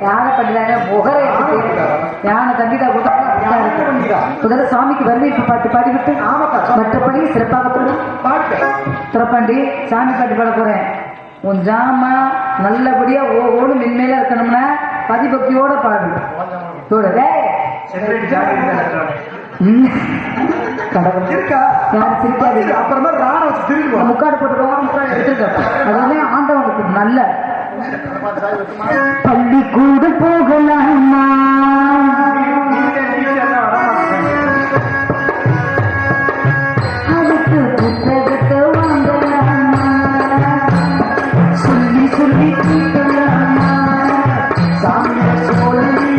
யானை பண்ணிதாங்க முகரை யானை தம்பிதா முதல்ல சாமிக்கு வரவேற்பு பாட்டு பாடிவிட்டு மற்றபடி சிறப்பாக திறப்பாண்டி சாமி பாட்டு பாட போறேன். உன் ஜாமா நல்லபடியா ஓடு மென்மேல இருக்கணும்னா பதிபக்தியோட பாடு. முக்காடு போட்டுருவாங்க முக்காடு எடுத்துருக்க அதாவது ஆண்டவனுக்கு நல்ல பள்ளிக்கூட போகலாமா அதுக்கு புத்தகத்தை வாங்கலாமா சொல்லி சொல்லி கேட்கலாமா சாமிய சொல்லி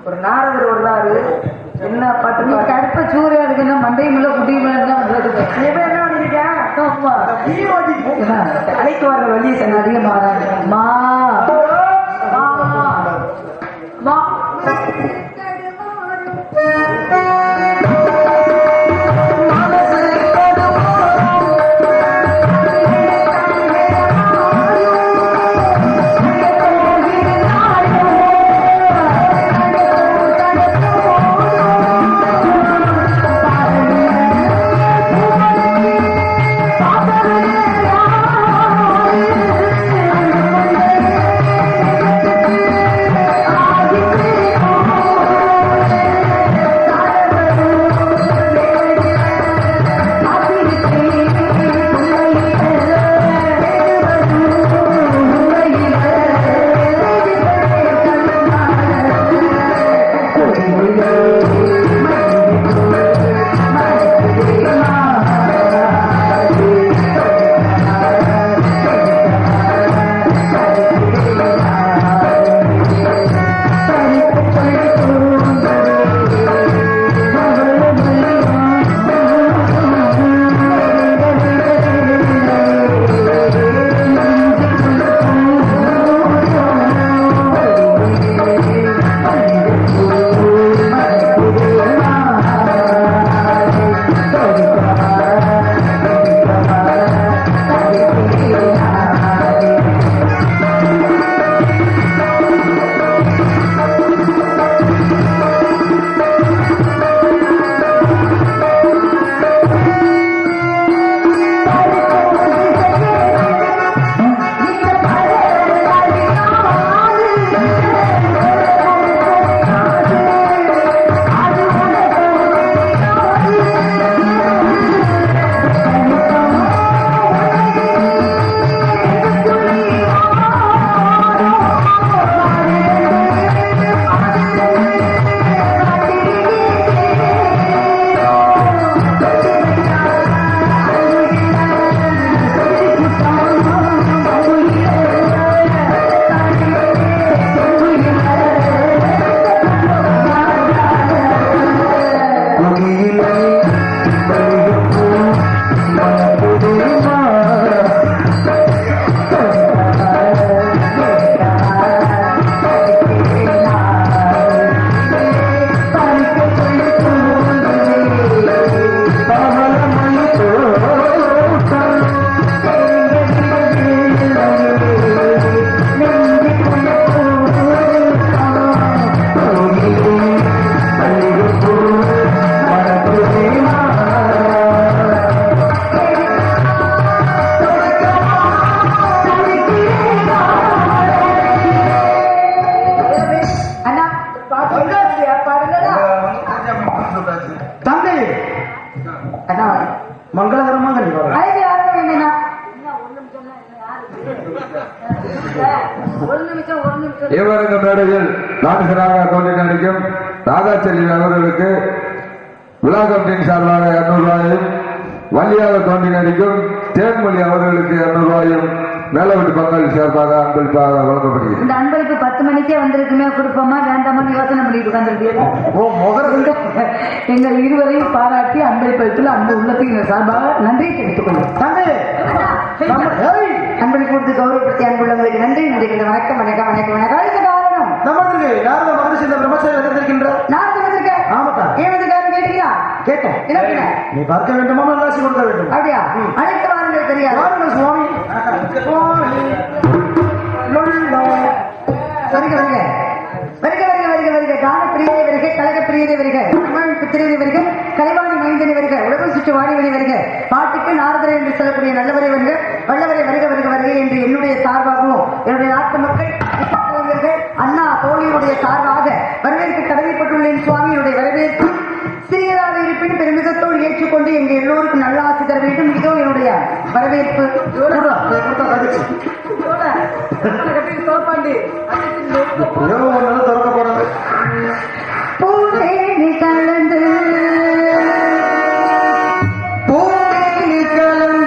ஒரு நாரதர் வருவாரு. என்ன பாட்டு நீ கருப்ப சூரியா இருக்குன்னா மண்டையும் இல்லை குட்டியும் அழைத்து வர்ற வழி அதிகமாறாங்க. மா தங்கை மங்களகரமாக நீ வர இவரது மேடையில் நாடுகராக தோன்றி நடிக்கும் ராதாச்செல்வி அவர்களுக்கு விழா கமிட்டியின் சார்பாக 200 ரூபாயும், வள்ளியாக தோன்றி நடிக்கும் தேன்மொழி அவர்களுக்கு 200 ரூபாயும் மேலவீட்டு பங்காளி சார்பாக அன்பளிப்பாக வழங்கப்படுகிறது. இந்த அன்பளிப்பு 10 மணிக்கே வந்திருக்குமே, கொடுப்போமா வேண்டாமான்னு யோசனை பண்ணிட்டு உட்கார்ந்துருக்கீங்க. எங்கள் இருவரையும் பாராட்டி அன்பளிப்பளித்துல அந்த உள்ளத்துக்கு சார்பாக நன்றியை தெரிவித்துக் கொள்ளும். அன்பளிப்பு கொடுத்து கௌரவப்படுத்தி அன்புள்ளவங்களுக்கு நன்றி. வணக்கம் வணக்கம் வணக்கம் வணக்கம். காரணம் நமக்கு யாரும் மகிழ்ச்சி இந்த பிரம்மச்சாரி வந்திருக்கின்ற நான் வந்திருக்கேன். ஆமாத்தா ஏன் வந்திருக்காரு கேட்டீங்களா? கேட்டோம். நீ பார்க்க வேண்டுமா நல்லாசி கொடுக்க வேண்டும் அப்படியா? அழைத்து வாருங்கள். தெரியாது வாருங்கள் சுவாமி. வருக வருக வருக வருக வருக வருக. காண பிரியதை வருக, கழக பிரியதை வருக, பித்திரை வருக, கலைவாணி மைந்தனை வருக, உலகம் சுற்று வாடிவனை வருக, பாட்டுக்கு நாரதரை என்று சொல்லக்கூடிய நல்லவரை வருக, வல்லவரை வருக வருக வருக என்று என்னுடைய சார்பாகவும் என்னுடைய நாட்டு மக்கள் அண்ணா தோழியுடைய சார்பாக வரவேற்க கடமைப்பட்டுள்ளேன். சுவாமியுடைய வரவேற்பு சிறியதாக இருப்பினும் பெருமிதத்தோடு ஏற்றுக்கொண்டு எங்க எல்லோருக்கும் நல்ல ஆசை தர வேண்டும். இதோ என்னுடைய வரவேற்பு. பூவேணி கலந்து பூவேணி கலந்து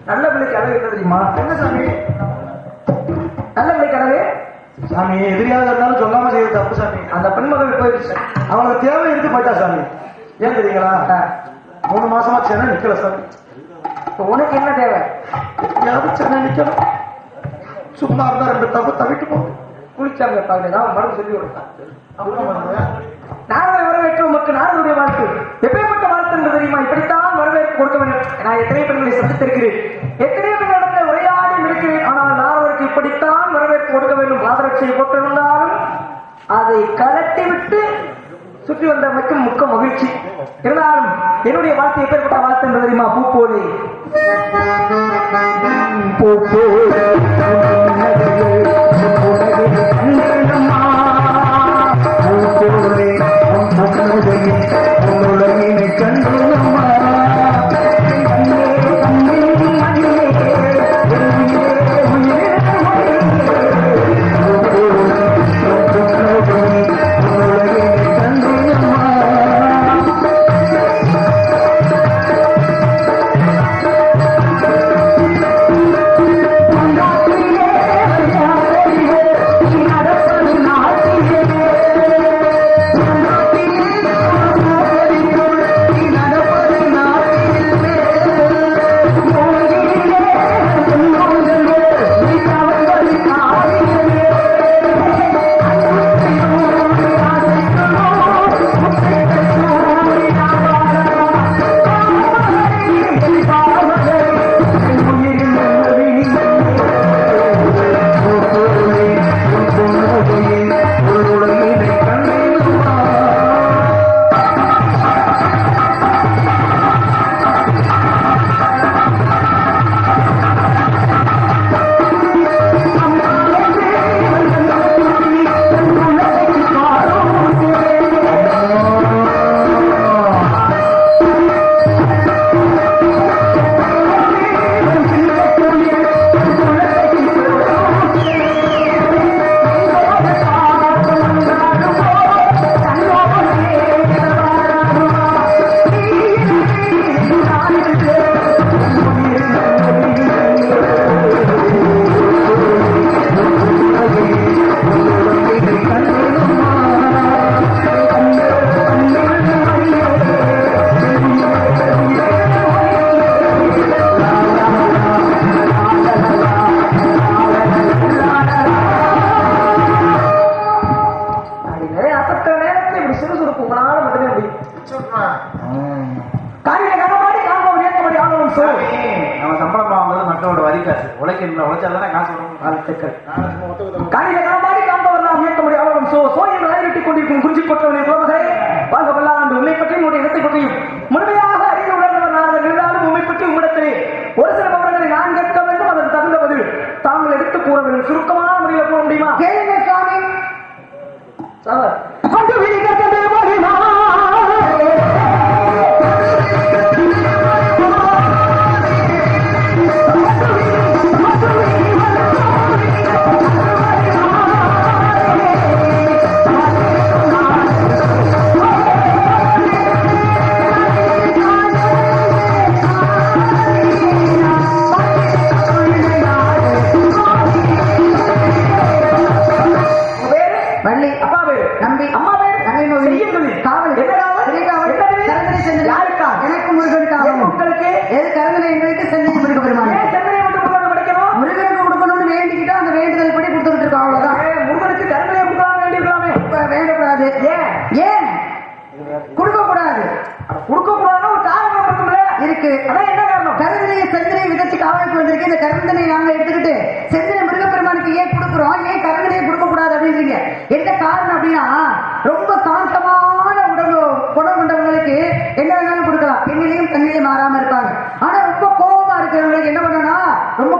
நல்ல பிள்ளைக்கு அளவு என்ன தெரியுமா? என்ன சாமி நல்ல பிள்ளைக்கு அளவு? சாமி எதிரியாக இருந்தாலும் சொல்லாம செய்யறது தப்பு சாமி. அந்த பெண்மகள் போயிடுச்சு, அவங்களுக்கு தேவை இருந்து போயிட்டா சாமி. ஏன் தெரியுங்களா? 3 மாசமா சென்னை நிக்கல சாமி. உனக்கு என்ன தேவை? சென்னை நிக்கணும். சும்மா இருந்தா 2 தப்பு தவிட்டு போகும். குளிச்சாங்க பாருங்க, நான் மருந்து சொல்லி கொடுத்தேன். நாரதை வரவேற்ற மக்கள் நாரதுடைய வாழ்க்கை எப்ப எத்தனை பெண்களை சந்தித்திருக்கிறேன், எத்தனை பெண்களிடத்தில் உரையாடி இருக்கிறேன். ஆனால் நாரதருக்கு இப்படித்தான் வரவேற்பு கொடுக்க வேண்டும். பாதரட்சியை போட்டிருந்தாலும் அதை கலட்டிவிட்டு சுற்றி வந்தமைக்கும் முக்க மகிழ்ச்சி. இருந்தாலும் என்னுடைய வாழ்க்கை எப்பேற்பட்ட வாழ்க்கை என்று தெரியுமா? பூப்போலே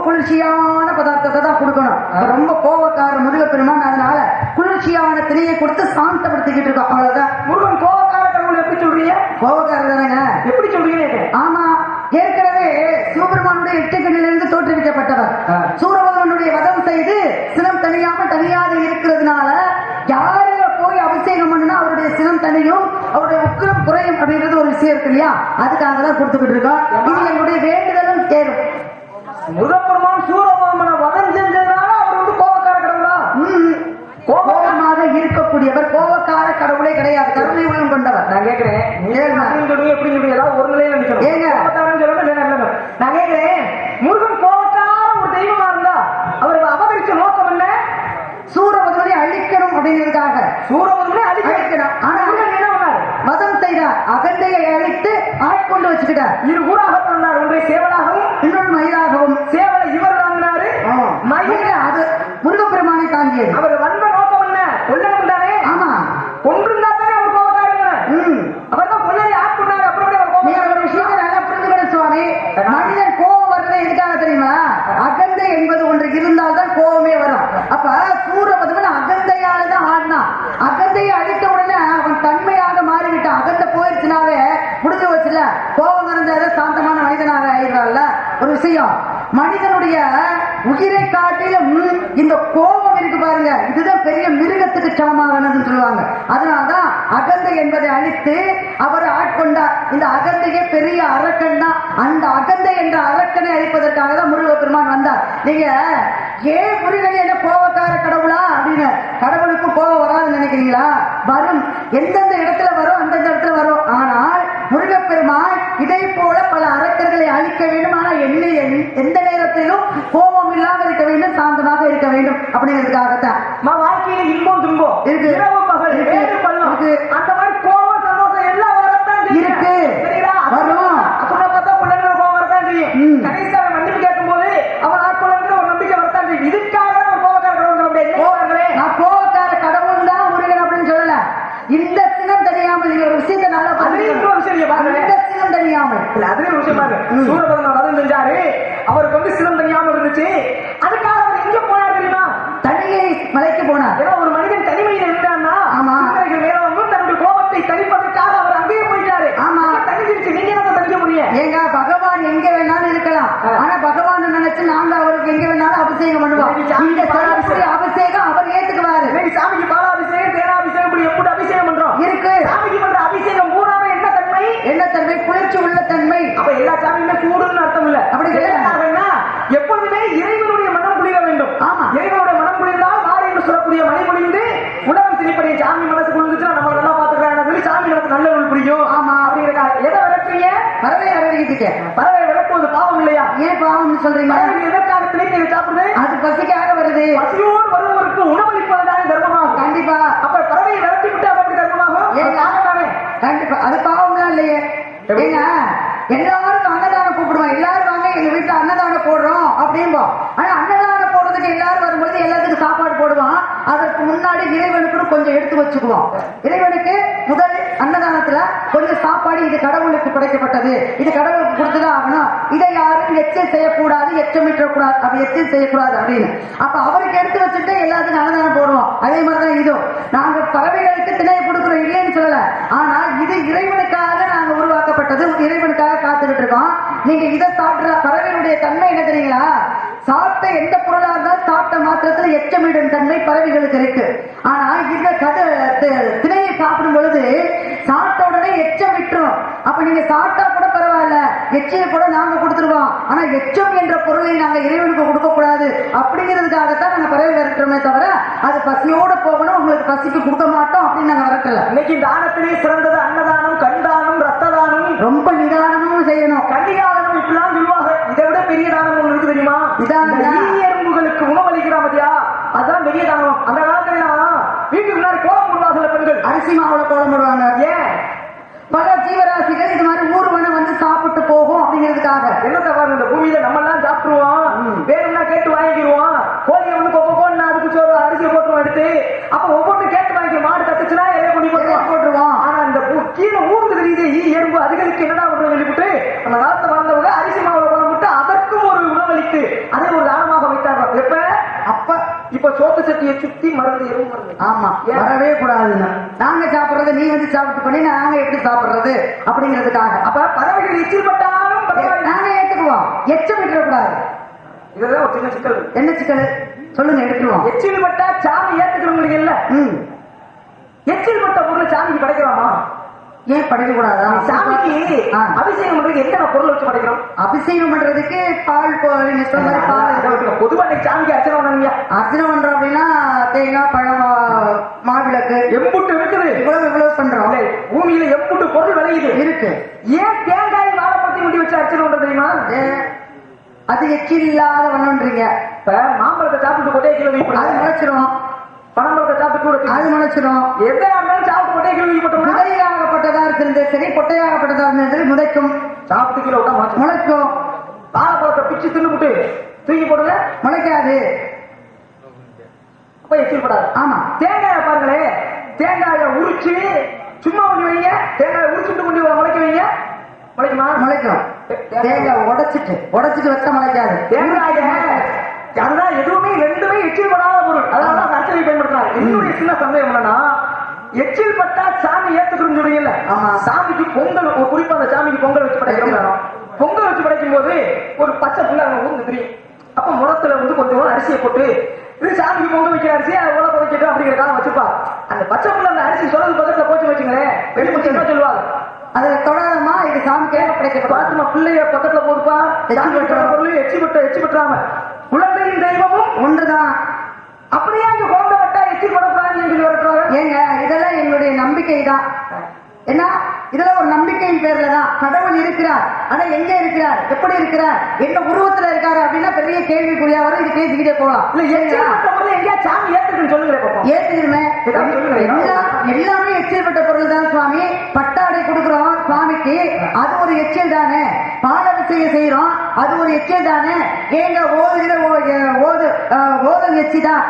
குளிர்ச்சியான பதார்த்தத்தை தான் கொடுக்கணும். ரொம்ப கோவக்கார முருகப்பெருமான் அதனால குளிர்ச்சியான திரையை கொடுத்து சாந்தப்படுத்திக்கிட்டு இருக்கோம். அவ்வளவுதான். முருகன் கோவக்கார கடவுள் எப்படி சொல்றீங்க? கோவக்காரர் தானேங்க. எப்படி சொல்றீங்க? ஆமா, ஏற்கனவே சிவபெருமானுடைய 8 கண்ணிலிருந்து தோற்றுவிக்கப்பட்டவர். சூரபதவனுடைய வதம் செய்து சினம் தனியாக இருக்கிறதுனால யாருல போய் அபிஷேகம் பண்ணுனா அவருடைய சினம் தனியும் அவருடைய உக்கிரம் குறையும் அப்படின்றது ஒரு விஷயம் இருக்கு இல்லையா? அதுக்காக தான் கொடுத்துக்கிட்டு இருக்கோம். இது எங்களுடைய வேண்டுதலும் சேரும். முருகப்பெருமான் சூரபதமனை வதம் செஞ்சதுனால அவர் வந்து கோவக்கார கடவுளா? கோபமாக இருக்கக்கூடியவர் கோபக்கார கடவுளே கிடையாது, கருணை உள்ளம் கொண்டவர். நான் கேட்கிறேன், எப்படி ஏதாவது ஒரு நிலையில நினைக்கிறேன். நான் கேட்கிறேன், முருகன் கோபக்கார ஒரு தெய்வமா இருந்தா அவருக்கு அபகரிச்ச நோக்கம் என்ன? சூரபதமனை அழிக்கணும் அப்படிங்கிறதுக்காக. சூரபதமனை அழிக்கணும். ஆனா என்ன பண்ணார்? மதம் செய்தார். அகண்டையை அழித்து ஆட்கொண்டு வச்சுக்கிட்டார். இரு ஊராக பிறந்தார். ஒன்றை சேவலாகவும் இன்னொரு மயிலாகவும். சேவலை இவர் வாங்கினாரு. மயில் அது முருகப்பெருமானை தாங்கியது. அவர் வந்த நோக்கம் என்ன? கொல்லணும் தானே. ஆமா, கொன்றிருந்தா தானே அவர் கோபக்காரங்க. அவர் தான் கொள்ளை ஆட்கொண்டாரு. அப்புறம் நீ ஒரு விஷயத்தை நல்லா புரிஞ்சுக்கிற சுவாமி. மனிதன் கோபம் வர்றது எதுக்காக தெரியுமா? அகந்தை என்பது ஒன்று இருந்தால்தான் கோபமே வரும். அப்ப சூரபதுமன் அகந்தையால தான் ஆடினான். அகந்தையை அழித்த உடனே அவன் தன்மையாக மாறிவிட்டான். அகந்தை போயிடுச்சுனாவே முடிஞ்சு வச்சுல. கோபம் இருந்தாலும் சாந்தமான மனிதனாக ஆயிடுறான்ல. ஒரு விஷயம், மனிதனுடைய உயிரை காட்டிலும் இந்த கோபம் இருக்கு பாருங்க, இதுதான் பெரிய மிருகத்துக்கு சமமானதுன்னு சொல்லுவாங்க. அதனால்தான் அகந்தை என்பதை அழித்து அவர் ஆட்கொண்டார். இந்த அகந்தையே பெரிய அரக்கன் தான். அந்த அகந்தை என்ற அரக்கனை அழிப்பதற்காக தான் முருகப்பெருமான் வந்தார். நீங்க ஏன் முருகன் என்ன கோபக்கார கடவுளா அப்படின்னு, கடவுளுக்கு கோபம் வராதுன்னு நினைக்கிறீங்களா? வரும். எந்தெந்த இடத்துல வரும் அந்தந்த இடத்துல வரும். ஆனால் முருகப்பெருமான் இதை போல பல அரக்கர்களை அழிக்க வேண்டும். ஆனா எந்த நேரத்திலும் கோபம் இல்லாமல் இருக்க வேண்டும், சாந்தமாக இருக்க வேண்டும் அப்படிங்கிறதுக்காகத்தான். வாழ்க்கையில இன்பம் துன்பம் இருக்கு, இரவு பகல் வேறு பள்ளம் அந்த மாதிரி கோபம் சந்தோஷம் எல்லாம் வரத்தான் இருக்கு, வரும். அப்படின்னா பார்த்தா பிள்ளைங்க கோபம் வரத்தான் செய்யும். கடைசி அவன் மன்னிப்பு கேட்கும் போது அவன் ஆட்கொள்ள ஒரு நம்பிக்கை வரத்தான் செய்யும். இதுக்காக ஒரு கோபக்கார கடவுள். நான் கோபக்கார கடவுள் தான் முருகன் அப்படின்னு சொல்லல. இந்த சினம் தெரியாமல் ஒரு விஷயத்தை நல்லா இந்த சினம் தெரியாமல் அதுலயும் ஒரு விஷயம் பாருங்க. சூரபதமன் வதம் செஞ்சாரு. அவருக்கு வந்து சினம் தெரியாம இருந்துச்சு. அதுக்காக அவர் எங்க போனார் தெரியுமா? தனியை மலைக்கு போனார். ஏன்னா ஒரு மனிதன் தனிமையில் இருந்தான்னா மேலும் தன்னுடைய கோபத்தை தணிப்பதற்காக அவர் அங்கேயே போயிட்டாரு. ஆமா, தனிஞ்சிருச்சு. நீங்க என்ன தணிக்க முடியும்? ஏங்க பகவான் எங்க வேணாலும் இருக்கலாம். ஆனா பகவான் நினைச்சு நாங்க அவருக்கு எங்க வேணாலும் அபிஷேகம் பண்ணுவோம். இந்த அபிஷேகம் அவர் ஏத்துக்குவாரு. சாமிக்கு பாலாபிஷேகம் தேனாபிஷேகம் இப்படி எப்படி அபிஷேகம் பண்றோம் இருக்கு. சாமிக்கு பண்ற அபிஷேகம் பூராவே என்ன தன்மை? என்ன தன்மை? குளிர்ச்சி உள்ள தன்மை. அப்ப எல்லா சாமியுமே கூடுன்னு அர்த்தம் இல்ல. அப்படி என்ன? எப்பொழுதுமே இறைவனுடைய மனம் குளிர வேண்டும். ஆமா, இறைவனுடைய மனம் குளிர்ந்தால் வாரி என்று சொல்லக்கூடிய மழை பொழிந்து உலகம் சிரிப்படைய சாமி மனசு குளிர்ந்துச்சுன்னா நம்ம நல்லா பாத்துக்கிறாங்க சொல்லி சாமி நமக்கு நல்ல ஒரு புரியும். ஆமா, அப்படிங்கிற எதை விரட்டுறீங்க? பறவை விரட்டிக்கிட்டு. பறவை விரட்டுவது பாவம் இல்லையா? ஏன் பாவம்னு சொல்றீங்க? எதற்காக திணைக்கு சாப்பிடுது? அது பசிக்காக வருது. பசியோடு வருவதற்கு உணவளிப்பதுதானே தர்மமாகும். கண்டிப்பா. அப்ப பறவையை விரட்டி விட்டு அப்படி தர்மமாகும். கண்டிப்பா அது பாவம்லாம் இல்லையே. ஏங்க எல்லாரும் அன்னதானம் கூப்பிடுவோம். எல்லாரும் வாங்க எங்க வீட்டுல அன்னதானம் போடுறோம் அப்படிம்போம். ஆனா அன்னதானம் போடுறதுக்கு எல்லாரும் வரும்போது எல்லாத்துக்கும் சாப்பாடு போடுவோம். அதற்கு முன்னாடி இறைவனுக்கு கொஞ்சம் எடுத்து வச்சுக்குவோம். இறைவனுக்கு முதல் அன்னதானத்துல கொஞ்சம் சாப்பாடு, இது கடவுளுக்கு படைக்கப்பட்டது, இது கடவுளுக்கு கொடுத்துதான் ஆகணும், இதை யாரும் எச்சல் செய்யக்கூடாது, எச்சமிட்டக்கூடாது, அப்படி எச்சல் செய்யக்கூடாது அப்படின்னு. அப்ப அவருக்கு எடுத்து வச்சுட்டு எல்லாத்துக்கும் அன்னதானம் போடுவோம். அதே மாதிரிதான் இதுவும். நாங்க பறவைகளுக்கு திணையை கொடுக்கிறோம், இல்லைன்னு சொல்லல. ஆனால் இது இறைவனுக்காக நாங்க உருவாக்கப்பட்டது, இறைவனுக்காக காத்துக்கிட்டு இருக்கோம். நீங்க இதை சாப்பிடுற பறவைகளுடைய தன்மை என்ன தெரியுங்களா? சாப்பிட்ட எந்த பொருளா இருந்தாலும் சாப்பிட்ட மாத்திரத்துல எச்சமிடும் தன்மை பறவைகளுக்கு இருக்கு. ஆனா இந்த திணையை சாப்பிடும் பொழுது சாப்பிட்ட உடனே எச்சம் விட்டுரும். அப்ப நீங்க சாப்பிட்டா கூட பரவாயில்ல, எச்சையை கூட நாங்க கொடுத்துருவோம். ஆனா எச்சம் என்ற பொருளை நாங்க இறைவனுக்கு கொடுக்க கூடாது அப்படிங்கிறதுக்காகத்தான் நாங்க பறவை விரட்டுறோமே தவிர அது பசியோட போகணும், உங்களுக்கு பசிக்கு கொடுக்க மாட்டோம் அப்படின்னு நாங்க விரட்டல. இன்னைக்கு தானத்திலே சிறந்தது அன்னதானம், கண்தானம், ரத்ததானம். ரொம்ப நிதானமும் செய்யணும். கன்னிதானம் இப்படிலாம் சொல்லுவாங்க. இதை விட பெரிய தானம் ஒண்ணு இருக்கு தெரியுமா? எறும்புகளுக்கு உணவளிக்கிற மதியா, அதுதான் பெரிய தானம். அந்த காலத்துல வீட்டுக்கு முன்னாடி கோலம் போடுவாங்க பெண்கள். அரிசி மாவுல கோலம் போடுவாங்க. ஏன்? பல ஜீவராசிகள் இது மாதிரி ஊர்வன வந்து சாப்பிட்டு போகும் அப்படிங்கிறதுக்காக. என்ன தவறு? இந்த பூமியில நம்ம எல்லாம் சாப்பிட்டுருவோம், வேணும்னா கேட்டு வாங்கிடுவோம். கோழியை வந்து கொப்போன்னு அதுக்கு சோறு அரிசியை போட்டுருவோம் எடுத்து. அப்ப ஒவ்வொன்றும் கேட்டு வாங்கி மாடு கத்துச்சுன்னா எதை கொண்டு போட்டுருவோம். ஆனா இந்த கீழே ஊர்ந்து தெரியுது எறும்பு, அதுகளுக்கு என்னடா ஒன்று வெளிப்பட்டு அந்த காலத்தை வாழ்ந்தவங்க அரிசி மாவுல கோலம் விட்டு அதற்கும் ஒரு உணவளித்து அதை ஒரு தானமாக வைத்தாங்க. எப்ப? அப்ப இப்ப சோத்து சட்டியை சுத்தி மருந்து எறும்பு மருந்து. ஆமா, வரவே கூடாதுன்னு நாங்க சாப்பிடுறது நீ வந்து சாப்பிட்டு பண்ணி நாங்க எப்படி சாப்பிடுறது அப்படிங்கிறதுக்காக. அப்ப பறவைகள் எச்சில் பட்டாலும் நாங்க ஏற்றுக்குவோம், எச்சம் விட்டுறக்கூடாது. இதெல்லாம் ஒரு சின்ன சிக்கல். என்ன சிக்கல் சொல்லுங்க, எடுத்துருவோம். எச்சில் பட்டா சாமி ஏத்துக்கிறவங்களுக்கு இல்ல. எச்சில் பட்ட பொருள் சாமிக்கு படைக்கலாமா? ஏன் படைக்க கூடாதா? சாமிக்கு அபிஷேகம் பண்றதுக்கு எத்தனை பொருள் வச்சு படைக்கிறோம்? அபிஷேகம் பண்றதுக்கு பால், பொதுவா சாமிக்கு அர்ச்சனை பண்ணீங்க. அர்ச்சனை பண்றோம் அப்படின்னா தேங்காய், பழம், மாவிளக்கு எம்புட்டு இருக்குது. இவ்வளவு பண்றோம். பூமியில எம்புட்டு பொருள் விளையுது இருக்கு. ஏன் தேங்காய் வாழைப்பத்தி முடி வச்சு அர்ச்சனை பண்றது தெரியுமா? அது எச்சில் இல்லாத ஒண்ணுன்றீங்க. இப்ப மாம்பழத்தை சாப்பிட்டு கொட்டை கிலோ அது முளைச்சிரும். பனம்பழத்தை சாப்பிட்டு கூட அது முளைச்சிடும். எதா இருந்தாலும் சாப்பிட்டு கொட்டை கிலோ போட்டோம்னா முதையாகப்பட்டதா இருக்கிறது சரி, பொட்டையாகப்பட்டதா இருந்தது முளைக்கும். சாப்பிட்டு கிலோ விட்டா முளைக்கும். வாழைப்பழத்தை பிச்சு தின்னுபிட்டு தூக்கி போடுங்க, முளைக்காது. அப்ப எச்சில் படாது. ஆமா. தேங்காயை பாருங்களேன், தேங்காயை உரிச்சு சும்மா பண்ணி வைங்க, தேங்காயை உரிச்சுட்டு கொண்டு முளைக்க வைங்க, முளைக்குமா? முளைக்கும். தேங்காய் உடைச்சிட்டு வச்சா முளைக்காது. தேங்காய அதுதான் எதுவுமே ரெண்டுமே எச்சில் படாத பொருள், அதனால அர்ச்சனை பயன்படுத்துறாங்க. என்னுடைய சின்ன சந்தேகம் என்னன்னா, எச்சில் பட்டா சாமி ஏத்துக்கணும்னு சொல்றீங்கல்ல, சாமிக்கு பொங்கல், குறிப்பா அந்த சாமிக்கு பொங்கல் வச்சு படைக்கிறோம். பொங்கல் வச்சு படைக்கும் போது ஒரு பச்சை புள்ள ஊர்ந்து தெரியும். அப்ப முறத்துல கொஞ்சம் அரிசியை போட்டு இது சாமிக்கு பொங்கல் வைக்கிற அரிசி உல புதைக்கட்டும் அப்படிங்கிறக்காக வச்சுப்பா. அந்த பச்சை புள்ள அந்த அரிசி சொல்றது பக்கத்துல போச்சு வச்சுங்களேன், வெளிப்பட்டு என்ன சொல்லுவாங்க, அதை தொடரமா இது சாமிக்காக படைக்கப்படும். பிள்ளைய பக்கத்துல போடுப்பா, பொருள் எச்சி பெற்றாம குழந்தையின் தெய்வமும் ஒன்றுதான். அப்படியே அங்க குழந்தை பட்டா எச்சி படக்கூடாது. ஏங்க இதெல்லாம் எங்களுடைய நம்பிக்கை தான். என்ன இதெல்லாம் ஒரு நம்பிக்கையின் பேர்ல தான். கடவுள் இருக்கிறார், ஆனா எங்க இருக்கிறார், எப்படி இருக்கிறார், என்ன உருவத்துல இருக்காரு அப்படின்னா பெரிய கேள்விக்குறியா வரும். இது பேசிக்கிட்டே போகலாம். எங்கேயா சாமி ஏத்துக்குன்னு சொல்லுங்க. ஏத்துக்குமே, எல்லாமே எச்சில் பட்ட பொருள் தான் சுவாமி. பட்டாடை கொடுக்கிறோம் சுவாமிக்கு, அது ஒரு எச்சில் தானே. பாலாபிஷேகம் செய்யறோம், அது ஒரு எச்சில் தானே. ஏங்க ஓதுகிற ஓதல் எச்சி தான்,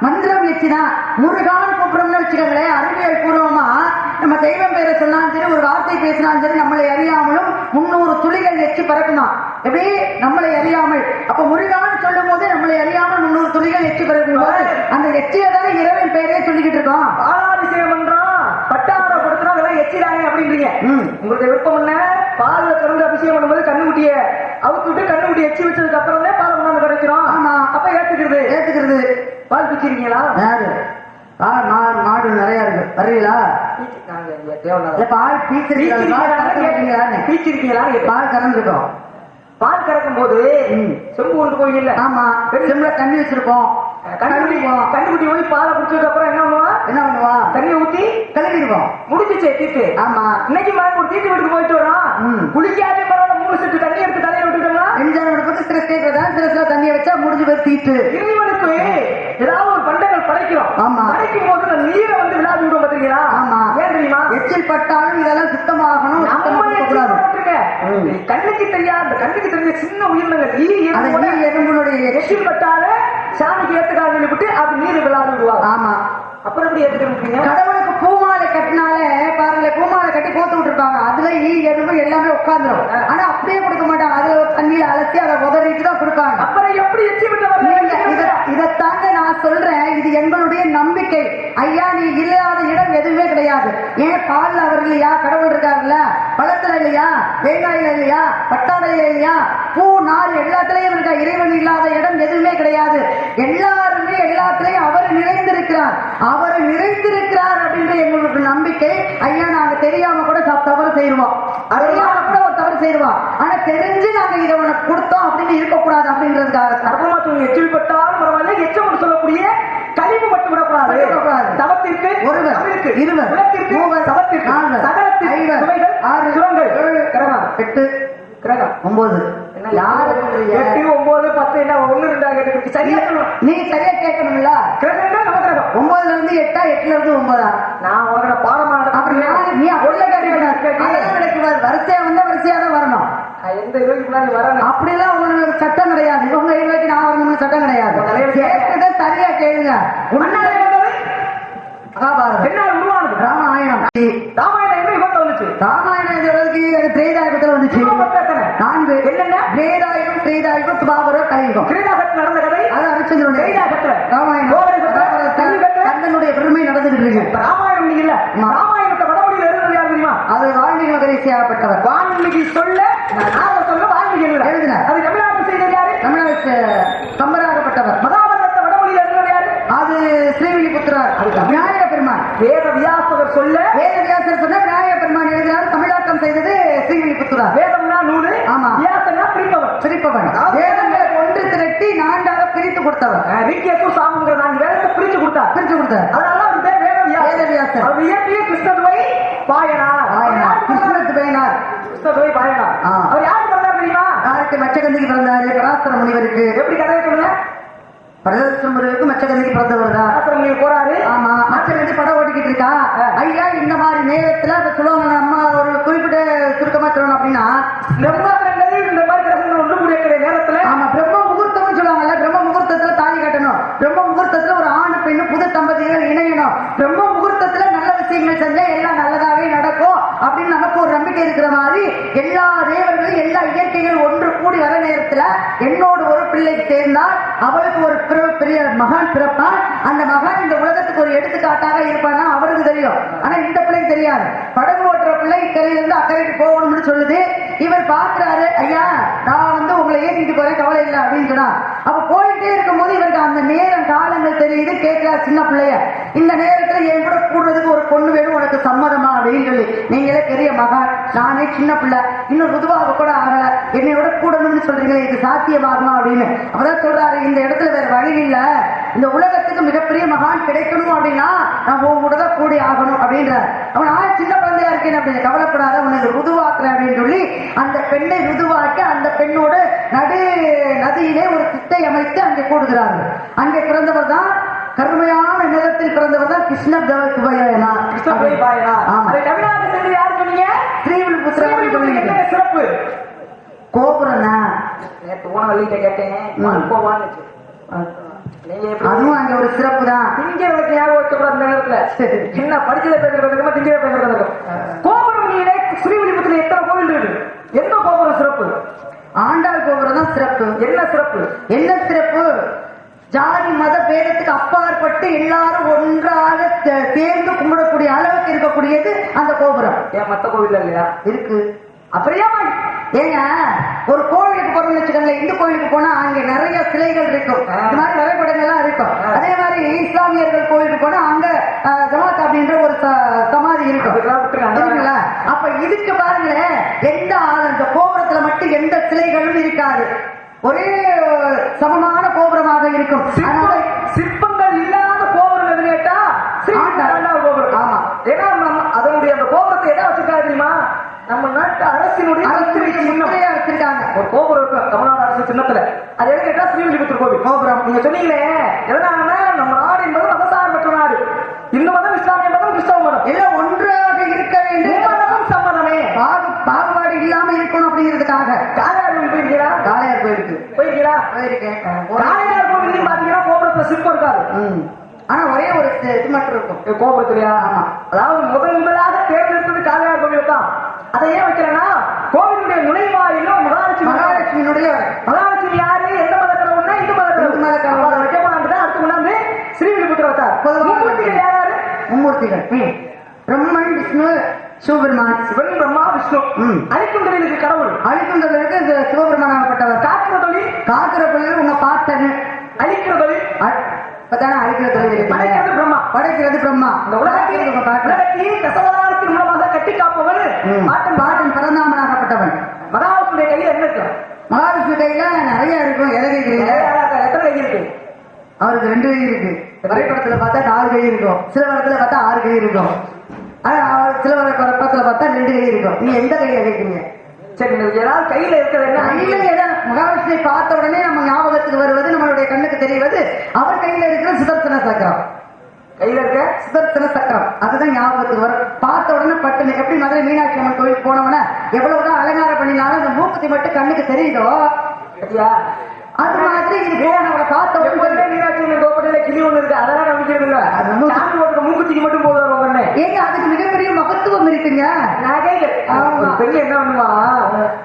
மந்திரம் எச்சிதான். முருகான் கூப்பிடுறோம்னு வச்சுக்கோங்களேன், அறிவியல் பூர்வமா நம்ம தெய்வம் பேரை சொன்னாலும் சரி, ஒரு வார்த்தை பேசினாலும் சரி, நம்மளை அறியாமலும் 300 துளிகள் எச்சி பறக்குமா. எப்படி நம்மளை அறியாமல், அப்ப முருகான்னு சொல்லும் போது நம்மளை அறியாமல் 300 துளிகள் எச்சி பறக்கும் போது அந்த எச்சியை தானே இறைவன் பேரே சொல்லிக்கிட்டு இருக்கோம். பாலாபிஷேகம் பண்றோம், பட்டார கொடுத்துறோம், அதெல்லாம் எச்சிடாங்க அப்படின்றீங்க. உங்களுடைய விருப்பம் என்ன? பால்ல திறந்து அபிஷேகம் பண்ணும்போது கண்ணுக்குட்டிய அவுத்து விட்டு கண்ணுக்குட்டி எச்சி வச்சதுக்கு அப்புறம் தான் பால் கொண்டாந்து கிடைக்கிறோம். ஆமா, அப்ப ஏத்துக்கிறது. பால் பிச்சிருக்கீங்களா? மாடு நிறைய இருக்கு, வருவீங்களா? பால் பீச்சிருக்கீங்களா? பால் கறந்துருக்கோம். பால் கறக்கும் போது செம்பு கொண்டு போவீங்கல்ல? ஆமா, செம்புல தண்ணி வச்சிருப்போம். கண்டுபிடி போய் பாலை குடிச்சதுக்கு அப்புறம் என்ன பண்ணுவா? தண்ணியை ஊத்தி கழுவிடுவோம். முடிஞ்சிச்சே தீட்டு. ஆமா, இன்னைக்கு மாதிரி ஒரு தீட்டு வீட்டுக்கு போயிட்டு வரோம், குளிக்காதே பரவாயில்ல, 3 செட்டு தண்ணி எடுத்து தலையில விட்டுட்டோம்னா சில தண்ணியை வச்சா முடிஞ்சு போய் தீட்டு. இறைவனுக்கு ஏதாவது ஒரு பண்டங்கள் படைக்கிறோம். ஆமா, படைக்கும் போது நீரை விழாவி விடும் பாத்தீங்களா? ஆமா, ஏன் தெரியுமா? எச்சில் பட்டாலும் இதெல்லாம் சுத்தமாகணும். கண்ணுக்கு தெரியாத, கண்ணுக்கு தெரிஞ்ச சின்ன உயிரினங்கள் எறும்புடைய எச்சில் பட்டால சாமிக்கு ஏத்துக்காக சொல்லிவிட்டு அது நீர் விழாவி விடுவாங்க. ஆமா, அப்புறம் எப்படி ஏத்துக்க? கடவுளுக்கு பூமாலை கட்டினாலே பாருங்க, பூமாலை கட்டி போத்து விட்டுருப்பாங்க, அதுல எறும்பு எல்லாமே உட்காந்துரும். ஆனா அப்படியே கொடுக்க மாட்டாங்க, அதுல தண்ணியில அலசி அதை உதறிட்டு தான் கொடுப்பாங்க. அப்புறம் எப்படி இதைத்தாங்க நான் சொல்றேன், இது எங்களுடைய நம்பிக்கை. ஐயா, நீ இல்லாத இடம் எதுவுமே கிடையாது. ஏன் பால்ல அவர் இல்லையா? கடவுள் இருக்காருல்ல. பழத்துல இல்லையா? தேங்காயில இல்லையா? பட்டாடையில இல்லையா? பூ நாள் எல்லாத்திலையும் இருக்கா. இறைவன் இல்லாத இடம் எதுவுமே கிடையாது. எல்லாருமே எல்லாத்திலையும் அவர் நிறைந்திருக்கிறார். அவர் நிறைந்திருக்கிறார் அப்படின்ற எங்களுக்கு நம்பிக்கை. ஐயா, நாங்க தெரியாம கூட தவறு செய்வோம், அறியாம கூட ஒரு தவறு செய்வோம். ஆனா தெரிஞ்சு நாங்க இதை உனக்கு கொடுத்தோம் அப்படின்னு இருக்கக்கூடாது அப்படின்றதுக்காக சர்வமாற்றம் எச்சில் பட்டாலும் பரவாயில்ல, எச்சம் சொல்லக்கூடிய கழிவு மட்டும் விடக்கூடாது. தவத்திற்கு ஒருவர், இருவர், மூவர், தவத்திற்கு சகலத்திற்கு ஐவர், சுவைகள் 6 சுரங்கள் 7 8 கிரகம் 9. யாரு 8 9 10 என்ன 1 2 சரியா சொல்லணும். நீ சரியா கேட்கணும்ல. கிரகம் தான் நவகிரகம். 9ல இருந்து 8 8ல இருந்து 9. நான் உங்களோட பாடமா அப்படி நீ உள்ள கேட்கக்கூடாது. வரிசையா வந்தா வரிசையா தான் வரணும். எந்த இதுக்கு வரணும் அப்படிலாம் உங்களுக்கு சட்டம் கிடையாது. இவங்க இதுக்கு நான் வரணும்னு சட்டம் கிடையாது. கேட்கறத சரியா கேளுங்க. என்ன உருவானது? ராமாயணம். ராமாயணம் என்ன இவங்க வந்துச்சு? ராமாயணம் திரேதாயுகத்துல வந்துச்சு. 4 என்னென்ன? திரேதாயுகம், திரேதாயுகம், துபாபரம், கலியுகம். திரேதாயுகத்தில் நடந்த கதை அது அரிச்சந்திரனுடைய திரேதாயுகத்துல ராமாயணம் கந்தனுடைய பெருமை நடந்துகிட்டு இருக்கு. ராமாயணம் இல்ல, ராமாயணத்தை வடமொழியில் எழுதுறது யார் தெரியுமா? அது வால்மீகி மகரிஷியாகப்பட்டவர். வால்மீகி சொல்ல வால்மீகி எழுதினார். அது தமிழ்நாட்டு செய்தது யாரு? தமிழ்நாட்டு கம்பராகப்பட்டவர். மகாபாரதத்தை வடமொழியில் எழுதுறது யாரு? அது ஸ்ரீவில்லிபுத்திரர் விநாயக பெருமான். வேத வியாசர் சொல்ல விநாயக பெருமான் எழுதினார். தமிழாக்கம் செய்தது ஸ்ரீவில்லிபுத்திரர். வேதம்னா நூலு. ஆமா, வியாசனா பிரிப்பவன். வேதங்களை ஒன்று திரட்டி 4ஆக பிரித்து கொடுத்தவர். ரிக்கேசு சாமுங்கிற 4 வேதத்தை பிரிச்சு கொடுத்தார். அதனால அவர் பேர் வேத வியாசர். அவர் இயற்றிய கிருஷ்ணதுவை பாயனார். கிருஷ்ணதுவை பாயனார். அவர் யாருக்கு பிறந்தார் தெரியுமா? யாருக்கு? மச்சகந்திக்கு பிறந்தாரு. பராசர முனிவருக்கு. எப்படி கதையை சொல்லுங்க? பரதேச முருகனுக்கு மச்சகந்திக்கு பிறந்தவர் தான். நீங்க போறாரு. ஆமா, மச்சகந்தி படம் ஓட்டிக்கிட்டு இருக்கா. ஐயா இந்த மாதிரி நேரத்துல அதை சொல்லுவாங்க. நம்ம ஒரு குறிப்பிட்ட சுருக்கமா சொல்லணும் அப்படின்னா இந்த மாதிரி கிரகங்கள் ஒன்று கூடிய நேரத்துல ஆமா பிரம்ம முகூர்த்தம்னு சொல்லுவாங்கல்ல. பிரம்ம முகூர்த்தத்துல தாலி கட்டணும். பிரம்ம முகூர்த்தத்துல ஒரு ஆண் பெண்ணு புது தம்பதிகள் இணையணும். பிரம்ம முகூர்த்தத்துல நல்ல விஷயங்கள் செஞ்சா எல்லாம் நல்லதாவே நடக்கும் அப்படின்னு நமக்கு ஒரு நம்பிக்கை இருக்கிற மாதிரி எல்லா தேவர்களும் எல்லா இயற்கைகள் ஒன்று கூடி வர நேரத்துல என்னோடு ஒரு பிள்ளை சேர்ந்தால் அவளுக்கு ஒரு பெரிய மகான் பிறப்பான். அந்த மகான் இந்த உலகத்துக்கு ஒரு எடுத்துக்காட்டாக இருப்பான்னா அவருக்கு தெரியும். ஆனா இந்த பிள்ளைக்கு தெரியாது. படகு ஓட்டுற பிள்ளை இக்கரையிலிருந்து அக்கறைக்கு போகணும்னு சொல்லுது. இவர் பாக்குறாரு, ஐயா நான் உங்களை ஏற்றிட்டு போறேன், கவலை இல்லை அப்படின்னு சொன்னா. அப்ப போயிட்டே இருக்கும் போது இவருக்கு அந்த நேரம் காலங்கள் தெரியுது. கேட்கிறார் சின்ன பிள்ளைய, இந்த நேரத்துல என் கூட கூடுறதுக்கு ஒரு பொண்ணு வேணும், உனக்கு சம்மதமா அப்படின்னு சொல்லி. நீங்களே பெரிய மகான், நானே சின்ன பிள்ளை, இன்னும் ருதுவாக கூட ஆகல, என்னையோட கூடணும்னு சொல்றீங்களே, இது சாத்தியமாகுமா அப்படின்னு. அப்பதான் சொல்றாரு, இந்த இடத்துல வேற வழி இல்ல, இந்த உலகத்துக்கு மிகப்பெரிய மகான் கிடைக்கணும் அப்படின்னா நான் உன் கூட தான் கூடி ஆகணும் அப்படின்றார். அவன் நான் சின்ன குழந்தையா இருக்கேன் அப்படின்னு, கவலைப்படாத, உனக்கு ருதுவாக்குறேன் அப்படின்னு சொல்லி அந்த பெண்ணை ருதுவாக்கி அந்த பெண்ணோட நதியிலே ஒரு திட்டை அமைத்து அங்கே கூடுகிறார்கள். அங்கே பிறந்தவர் தான் கருமையான நிலத்தில் பிறந்தவர் தான் கிருஷ்ண தேவகுபயனார். சிறப்பு கோபுரம் கேட்டேன். அதுவும் அங்க ஒரு சிறப்பு தான். திங்கிறதுக்கு ஞாபகம் நேரத்துல சின்ன படிச்சத பேசுறதுக்கு திங்கிற பேசுறது. கோபுரம் ஸ்ரீவில்லிபுத்தூர்ல எத்தனை கோவில் இருக்கு? எந்த கோபுரம் சிறப்பு? ஆண்டாள் கோபுரம் தான் சிறப்பு. என்ன சிறப்பு? என்ன சிறப்பு? ஜாதி மத பேதத்துக்கு அப்பாற்பட்டு எல்லாரும் ஒன்றாக சேர்ந்து கும்பிடக்கூடிய அளவுக்கு இருக்கக்கூடியது அந்த கோபுரம். ஏன் மத்த கோவில் இல்லையா? இருக்கு. அப்படியா? ஏங்க ஒரு கோவிலுக்கு போறோம்னு வச்சுக்கோங்களேன், இந்து கோவிலுக்கு போனா அங்க நிறைய சிலைகள் இருக்கும், இந்த மாதிரி வரைபடங்கள்லாம் இருக்கும். அதே மாதிரி இஸ்லாமியர்கள் கோவிலுக்கு போனா அங்க ஜமாத் அப்படின்ற ஒரு சமாதி இருக்கும். அப்ப இதுக்கு பாருங்களேன், எந்த அந்த கோபுரத்துல மட்டும் எந்த சிலைகளும் இருக்காது, ஒரே சமமான கோபுரமாக இருக்கும். சிற்பங்கள் இல்லாத கோபுரம் எது கேட்டா கோபுரம். ஆமா, ஏன்னா அதனுடைய அந்த கோபுரத்தை எதா வச்சிருக்காரு தெரியுமா? நம்ம நாட்டு அரசினுடைய வச்சிருக்காங்க. ஒரு கோபுரம் இருக்கும் தமிழ்நாடு அரசு சின்னத்துல. அது எது கேட்டா ஸ்ரீவில்லிபுத்தூர் கோவில் கோபுரம். நீங்க சொன்னீங்களே, எதனால நம்ம நாடு என்பது மதசார்பற்ற நாடு. இந்து மதம், இஸ்லாமிய மதம், கிறிஸ்தவ மதம் எல்லாம் ஒன்றாக இருக்க வேண்டும். மதமும் சம்மதமே, பாகுபாடு இல்லாம இருக்கணும் அப்படிங்கிறதுக்காக. காளையார் கோவில் போயிருக்கீங்களா? காளையார் கோயிலுக்கு போயிருக்கீங்களா? போயிருக்கேன். காளையார் கோவில் பாத்தீங்கன்னா கோபுரத்துல சிற்பம் இருக்காது. ஆனா ஒரே ஒரு இது மட்டும் இருக்கும் கோபுரத்துலயா? ஆமா. அதாவது முதலாக தேர்ந்தெடுத்தது காளையார் கோவில் தான். அதை ஏன் வைக்கிறேன்னா, கோவிலுடைய நுழைவாயிலும் மகாலட்சுமியினுடைய மகாலட்சுமி யாரு? எந்த மதக்கிறவங்க? இந்து மதக்கிறவங்க. வைக்க போனாங்க. அடுத்து கொண்டாந்து ஸ்ரீவில்லிபுத்தூர் வச்சார். மும்மூர்த்திகள் யாராரு? மும்மூர்த்திகள் பிரம்மன், விஷ்ணு, சிவபெருமான். சிவன், பிரம்மா, விஷ்ணு. அழிக்கும் தொழிலுக்கு கடவுள், அழிக்கும் தொழிலுக்கு சிவபெருமானாகப்பட்டவர். காக்கிற தொழில், காக்கிற தொழில் உங்க பாட்டன். அழிக்கிற தொழில் அழிக்கிற தொழில், படைக்கிறது பிரம்மா. படைக்கிறது பிரம்மா. இந்த உலகத்தில் தசவதாரத்தின் மூலமாக கட்டி காப்பவன் பாட்டன் பரந்தாமனாகப்பட்டவன். மகாவிஷ்ணுடைய கையில என்ன இருக்கு? மகாவிஷ்ணு கையில நிறைய இருக்கும். எதை கையில எத்தனை கை இருக்கு? அவருக்கு 2 கை இருக்கு. வரைபடத்துல பார்த்தா 4 கை இருக்கும், சில இடத்துல பார்த்தா 6 கை இருக்கும், சில படத்துல பார்த்தா 2 கை இருக்கும். நீ எந்த கையில கேட்கிறீங்க? சரி, ஏதாவது கையில இருக்கிறது என்ன? கையில மகாவிஷ்ணுவை பார்த்த உடனே நம்ம ஞாபகத்துக்கு வருவது, நம்மளுடைய கண்ணுக்கு தெரிவது அவர் கையில இருக்கிற சுதர்சன சக்கரம். கையில இருக்க சுதர்சன சக்கரம் அதுதான் ஞாபகத்துக்கு வரும். பார்த்த உடனே பட்டுன்னு எப்படி மதுரை மீனாட்சி அம்மன் கோயிலுக்கு போனவன எவ்வளவுதான் அலங்காரம் பண்ணினாலும் அந்த மூக்குத்தி மட்டும் கண்ணுக்கு தெரியுதோ, அது மாதிரி இது போனவரை பார்த்த உடனே மீனாட்சி அம்மன் கோப்படையில கிளி ஒண்ணு இருக்கு, அதெல்லாம் நம்பிக்கிறது இல்ல. அது மூக்குத்திக்கு மட்டும் போதும். ஏங்க அதுக்கு மிகப்பெரிய மகத்துவம் இருக்குங்க. பெண்ணு என்ன பண்ணுவா,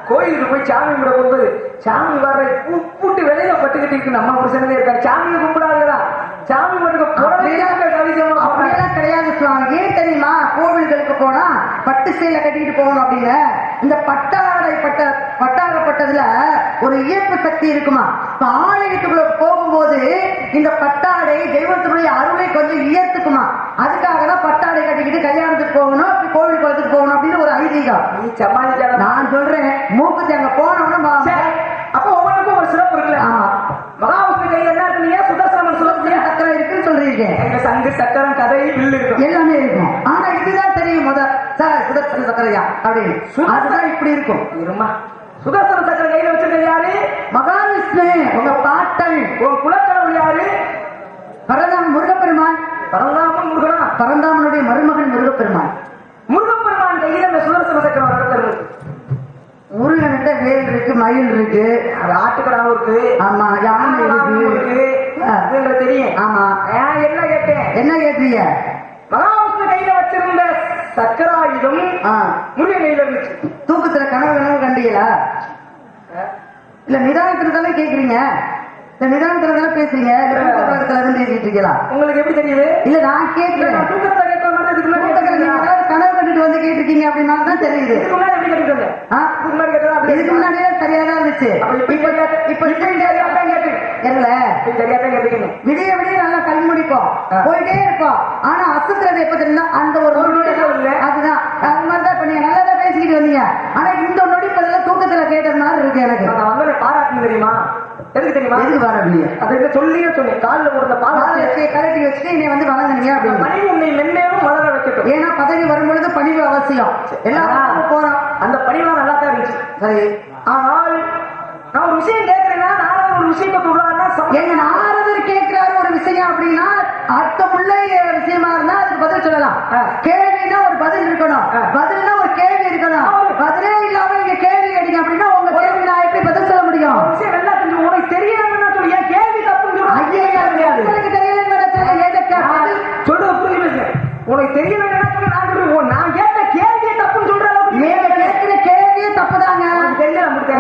கோயிலுக்கு போய் சாமி கும்பிட போகும்போது சாமி வர்ற பூட்டு விலையில பட்டுக்கிட்டு இருக்கு. நம்ம புருஷனே இருக்காரு, சாமியை கும்பிடாதுடா, சாமி மட்டும் அப்படியெல்லாம் கிடையாது. ஏன் தெரியுமா? கோவில்களுக்கு போனா பட்டு சேலை கட்டிக்கிட்டு போகணும் அப்படின்னு. இந்த பட்டாடப்பட்டதுல ஒரு ஈர்ப்பு சக்தி இருக்குமா? இப்ப ஆலயத்துக்குள்ள போகும்போது இந்த பட்டாடை தெய்வத்தினுடைய அருளை கொஞ்சம் ஈர்த்துக்குமா. அதுக்காக தான் பட்டாடை கட்டிக்கிட்டு கல்யாணத்துக்கு போகணும், கோவில் குளத்துக்கு போகணும் அப்படின்னு ஒரு ஐதீகம். நான் சொல்றேன், மூக்குத்தி அங்க போனோம்னா அப்ப ஒவ்வொருக்கும் ஒரு சிறப்பு இருக்குல்ல. ஆமா, மகாவிஷ்ணு கையில என்ன இருக்கு? சுதர்சனம் சுதர்சன சக்கரம் இருக்குன்னு சொல்றீங்க. எங்க சங்கு சக்கரம் கதை வில்லு இருக்கும், எல்லாமே இருக்கும். ஆனா இதுதான் தெரியும் சார் சுதர்சன சக்கரையா அப்படின்னு. அதுதான் இப்படி இருக்கும். சுதர்சன சக்கரம் கையில வச்சிருக்க யாரு? மகாவிஷ்ணு, உங்க பாட்டன், உங்க குலக்கடவுள் கடவுள் யாரு? பரந்தாமன் முருகப்பெருமான். பரந்தாமன் முருகனா? பரந்தாமனுடைய மருமகன் முருகப்பெருமான். முருகப்பெருமான் கையில அந்த சுதர்சன சக்கரம் வரக்கட்டது. முருகன்கிட்ட வேல் இருக்கு, மயில் இருக்கு, ஆட்டுக்கடாவும் இருக்கு, ஆமா, யானை இருக்கு. அது தெரியும். ஆமா. என்ன கேட்டேன்? என்ன கேட்டீங்க? மகாவிஷ்ணு கையில வச்சிருந்த சக்கராயுதம் முருகன் கையில இருந்துச்சு. தூக்கத்துல கனவு கண்டீங்களா? இல்ல நிதானத்துல தானே கேக்குறீங்க? நிதானத்துல தானே பேசுறீங்க? பேசிட்டு இருக்கீங்களா? உங்களுக்கு எப்படி தெரியுது? இல்ல நான் கேட்கிறேன். தூக்கத்துல கேட்க மாட்டேன். கனவு கண்டுட்டு வந்து கேட்டிருக்கீங்க அப்படின்னா தான் தெரியுது. இதுக்கு முன்னாடி எப்படி கேட்டுருங்க? இதுக்கு முன்னாடியே சரியாதான் இருந்துச்சு. இப்ப விடிய விடிய நல்லா கண் முடிப்போம், போயிட்டே இருப்போம். ஆனா அசுத்துறது எப்ப தெரியுமா? அந்த ஒரு அதுதான். அது மாதிரிதான் இப்ப நீங்க நல்லாதான் பேசிக்கிட்டு வந்தீங்க. ஆனா இந்த நொடி பதில தூக்கத்துல கேட்டது மாதிரி இருக்கு எனக்கு. பாராட்டு தெரியுமா? எதுக்கு தெரியுமா? எதுக்கு பாராட்டுவீங்க? அதை சொல்லியே சொன்னேன். காலில் கொடுத்த பாராட்டு கலட்டி வச்சுட்டு என்னை வந்து வளர்ந்தீங்க அப்படின்னு. பணிவு உன்னை மென்மேலும் வளர வைக்கட்டும். ஏன்னா பதவி வரும்பொழுது பணிவு அவசியம். எல்லாரும் போறோம். அந்த பணிவெல்லாம் நல்லா தான் இருந்துச்சு. சரி. ஆனால் நான் ஒரு விஷயம் கேட்கிறேன்னா நானும் ஒரு விஷயத்தை சொல்றாருன்னா எங்க நாரதர் கேட்கிறாரு ஒரு விஷயம் அப்படின்னா அர்த்தமுள்ள விஷயமா இருந்தா அதுக்கு பதில் சொல்லலாம். கேள்வினா ஒரு பதில் இருக்கணும், பதில்னா ஒரு கேள்வி இருக்கணும். பதிலே இல்லாம நீங்க கேள்வி கேட்டீங்க அப்படின்னா உங்க கேள்வி நான் எப்படி பதில் சொல்ல முடியும்? விஷயம் நல்லா தெரிஞ்சு உனக்கு தெரியலன்னா சொல்லி ஏன் கேள்வி தப்புன்னு உங்களுக்கு தெரியல சொல்றது புரியுது. உனக்கு தெரியல நான் கேட்ட கேள்வியை தப்புன்னு சொல்ற அளவுக்கு நீங்க கேட்கிற கேள்வியே தப்புதாங்க.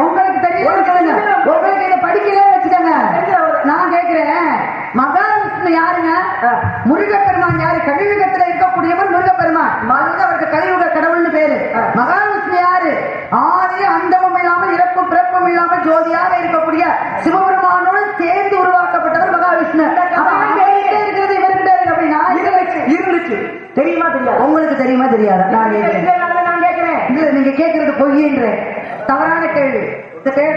உங்களுக்கு தெரியல, உங்களுக்கு இதை படிக்கவே வச்சுக்கோங்க. நான் கேட்கிறேன், மகாவிஷ்ணு யாருங்க? முருகப்பெருமான் யாரு? கலியுகத்துல இருக்கக்கூடியவர் முருகப்பெருமான். அவருக்கு கலியுக கடவுள்னு பேரு. மகாவிஷ்ணு யாரு? ஆதி அந்தமும் இல்லாமல் இறப்பும் பிறப்பும் இல்லாமல் ஜோதியாக இருக்கக்கூடிய சிவபெருமானோடு சேர்ந்து உருவாக்கப்பட்டவர் மகாவிஷ்ணு. இருக்கிறது இவர்கிட்ட இருக்கு அப்படின்னா இருந்துச்சு. தெரியுமா தெரியாது? உங்களுக்கு தெரியுமா தெரியாதா? நான் கேட்கிறேன். இல்ல நீங்க கேட்கறது பொய்யின்ற தவறான கேள்வி.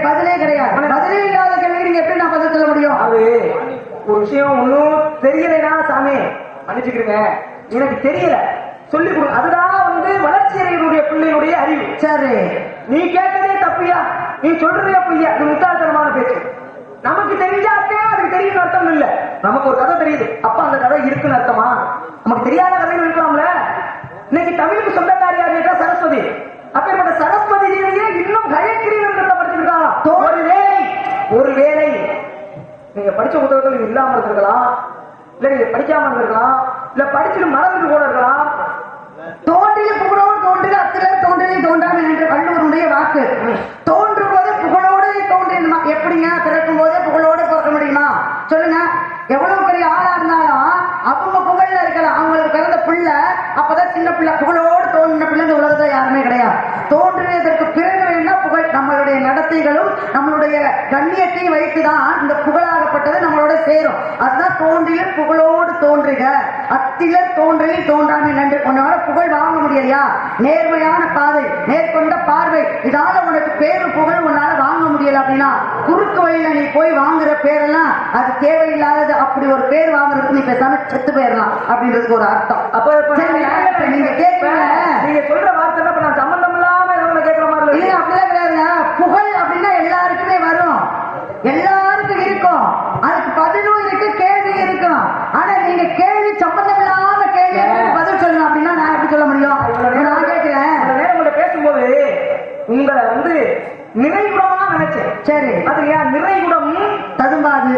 பதிலே கிடையாது. பதிலே இல்லாத கேள்வி நீங்க எப்படி நான் பதில் சொல்ல முடியும்? அது ஒரு விஷயம் ஒன்னும் தெரியலைன்னா சாமி மன்னிச்சுக்கிறீங்க, எனக்கு தெரியல சொல்லி கொடு. அதுதான் வளர்ச்சி அடையினுடைய பிள்ளைகளுடைய அறிவு. சரி, நீ கேட்டதே தப்பியா, நீ சொல்றதே பொய்யா, இது முட்டாள்தனமான பேச்சு. நமக்கு தெரிஞ்சாத்தே அதுக்கு தெரியும் அர்த்தம் இல்ல. நமக்கு ஒரு கதை தெரியுது, அப்ப அந்த கதை இருக்குன்னு அர்த்தமா? நமக்கு தெரியாத கதைகள் இருக்கலாம்ல. இன்னைக்கு தமிழுக்கு சொந்தக்காரி யார் கேட்டா சரஸ்வதி. அப்பேற்பட்ட சரஸ்வதி தேவியே இன்னும் கயக்கிரீவன் படிச்சிருக்காங்க. ஒருவேளை நீங்க படிச்ச புத்தகத்தில் இல்லாம இருந்திருக்கலாம், இல்ல நீங்க படிக்காம இருந்திருக்கலாம், இல்ல படிச்சுட்டு மறந்துட்டு கூட இருக்கலாம். தோன்றிய புகழோடு தோன்றிய அத்திலர் தோன்றிய தோன்றான் என்று வள்ளுவருடைய வாக்கு. தோன்றும் போதே புகழோடு தோன்றியமா? எப்படிங்க பிறக்கும் போதே புகழோடு பிறக்க முடியுமா? சொல்லுங்க. எவ்வளவு பெரிய ஆளா இருந்தாலும் அவங்க புகழ்ல இருக்கலாம். அவங்களுக்கு பிறந்த பிள்ளை அப்பதான் சின்ன பிள்ளை. புகழோடு தோன்றின பிள்ளை இந்த உலகத்துல யாருமே கிடையாது. தோன்றியதற்கு பிறகு வேணா புகழ். நம்மளுடைய நடத்தைகளும் நம்மளுடைய கண்ணியத்தையும் வைத்துதான் இந்த புகழாகப்பட்டது நம்மளோட சேரும். அதுதான் தோன்றிய புகழோடு தோன்றுக அத்திலர் தோன்றியில் தோன்றான் நன்று. உன்னால புகழ் வாங்க முடியலையா? நேர்மையான பாதை, நேர்கொண்ட பார்வை, இதால உனக்கு பேரு புகழ் உன்னால வாங்க முடியல அப்படின்னா குறுக்கு வழியில நீ போய் வாங்குற பேரெல்லாம் அது தேவையில்லாதது. அப்படி ஒரு பேர் வாங்குறதுக்கு நீ பேசாம செத்து போயிடலாம் அப்படின்றதுக்கு ஒரு அர்த்தம். அப்ப நீங்க கேட்கல, நீங்க சொல்ற வார்த்தை நான் சம்பந்தம் இல்லாம கேட்கிற மாதிரி இல்ல. அப்படிலாம் கிடையாதுங்க. புகழ் அப்படின்னா எல்லாருக்குமே வரும், எல்லாருக்கும் இருக்கும். அதுக்கு பதிலும் இருக்கு, கேள்வி இருக்கும். ஆனா நீங்க கேள்வி சம்பந்தம் இல்லாம கேள்வி பதில் சொல்லணும் அப்படின்னா நான் எப்படி சொல்ல முடியும்? நான் கேட்கிறேன். உங்களை பேசும்போது உங்களை நிறைகுடமா நினைச்சேன். சரி, அது ஏன் நிறைகுடம் ததும்பாது,